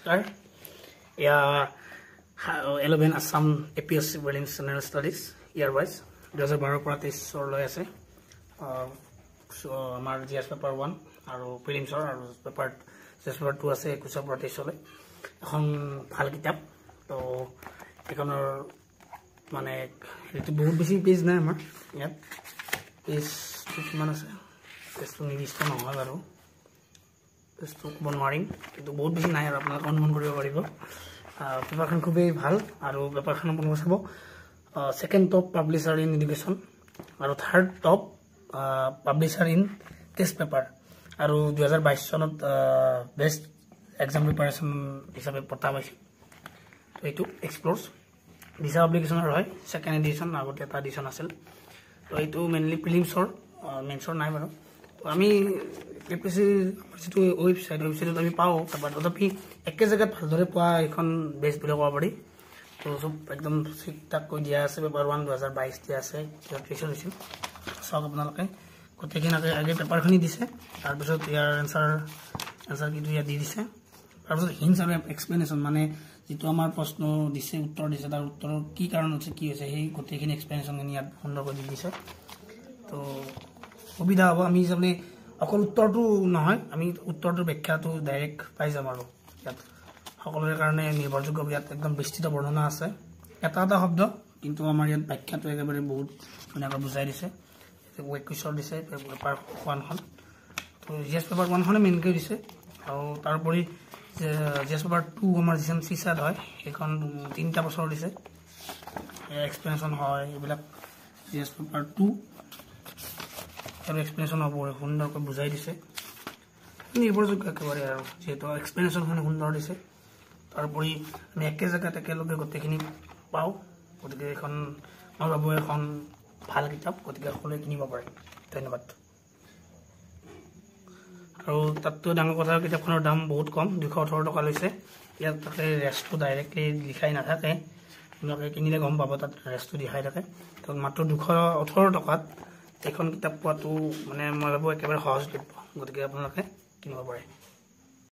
নমস্কাৰ ইয়া 11 Assam APSC prelims general studies ইয়াৰ ৱাইজ 2012 পৰা 23 লৈ আছে আমাৰ জিএছ পেপাৰ 1 আৰু প্ৰিলিমছৰ আৰু পেপাৰ জিএছ পেপাৰ 2 আছে 21 পৰা 23 লৈ এখন ভাল কিতাপ তো এখনৰ মানে এটো বহুত বেছি পেজ নাই আমাৰ ইয়াত পেজ কিমান আছে পেজটো নিৰ্দিষ্ট নহয় বাৰু পেজটো ক'ব নোৱাৰিম কিন্তু বহুত বেছি নাই আৰু আপোনালোকে অনুমান কৰিব পাৰিব পেপাৰখন খুবেই ভাল আৰু পেপাৰখন আপোনালোকে চাব second top publisher in education আৰু third top publisher in test paper আৰু 2022 চনত বেষ্ট এক্সাম প্ৰিপাৰেশ্যন হিচাপে পতা পাইছে তো এইটো এক্সপ্ল'ৰছ ভিছা এপ্লিকেশ্যনৰ হয় সেকেন্ড এডিশ্যন আগতে এটা এডিশ্যন আছিল তো এইটো মেইনলি প্ৰিলিমছৰ মেইনছৰ নাই বাৰু তো আমি APSC যিটো ৱেবছাইটত আমি পাওঁ তাৰপৰা তথাপি একে জেগাত ভালদৰে পোৱা এখন বেষ্ট বুলি ক'ব পাৰি তো চব একদম ঠিক ঠাক কৈ দিয়া আছে পেপাৰ 1 2022 দিয়া আছে ৰেজিষ্ট্ৰেশ্যন হৈছিল চাওক আপোনালোকে গোটেইখিনি আগে পেপাৰখিনি দিছে তাৰপিছত ইয়াৰ এনচাৰ কিটো ইয়াত দি দিছে তাৰপিছত হিণ্টছ আৰু এক্সপ্লেনেশ্যন মানে যিটো আমাৰ প্ৰশ্ন দিছে উত্তৰ দিছে তাৰ উত্তৰৰ কি কাৰণ হৈছে কি হৈছে সেই গোটেইখিনি এক্সপ্লেনেশ্যনখিনি ইয়াত সুন্দৰকৈ দি দিছে তো সুবিধা হ'ব আমি যাতে অকল উত্তৰটো নহয় আমি উত্তৰটোৰ ব্যাখ্যাটো ডাইৰেক্ট পাই যাম আৰু ইয়াত সকলোৰে কাৰণে নিৰ্ভৰযোগ্য ইয়াত একদম বিস্তৃত বৰ্ণনা আছে এটা এটা শব্দ কিন্তু আমাৰ ইয়াত ব্যাখ্যাটো একেবাৰে বহুত ধুনীয়াকৈ বুজাই দিছে কুৱেশ্যন দিছে পেপাৰ 1খন তো জিএছ পেপাৰ 1খনে মেইনকৈ দিছে আৰু তাৰোপৰি জিএছ পেপাৰ 2 আমাৰ যিখন চিচাত হয় সেইখন 3টা বছৰ দিছে এক্সপ্লেনেশ্যন হয় এইবিলাক জিএছ পেপাৰ 2 আৰু এক্সপ্লেনেশ্যন হ'ব সুন্দৰকৈ বুজাই দিছে নিৰ্ভৰযোগ্য একেবাৰে আৰু যিহেতু এক্সপ্লেনেশ্যনখিনি সুন্দৰ দিছে তাৰোপৰি আমি একে জেগাত একেলগে গোটেইখিনি পাওঁ গতিকে এখন মই ভাবোঁ এখন ভাল কিতাপ গতিকে সকলোৱে কিনিব পাৰে ধন্যবাদ আৰু তাতকৈ ডাঙৰ কথা কিতাপখনৰ দাম বহুত কম 218 টকা লৈছে ইয়াত তাতে ৰেষ্টটো ডাইৰেক্টলি লিখাই নাথাকে আপোনালোকে কিনিলে গম পাব তাত ৰেষ্টটো দেখাই থাকে তো মাত্ৰ 218 টকাত এখন কিতাপ পোৱাটো মানে মই ভাবোঁ একেবাৰে সহজলভ্য গতিকে আপোনালোকে কিনিব পাৰে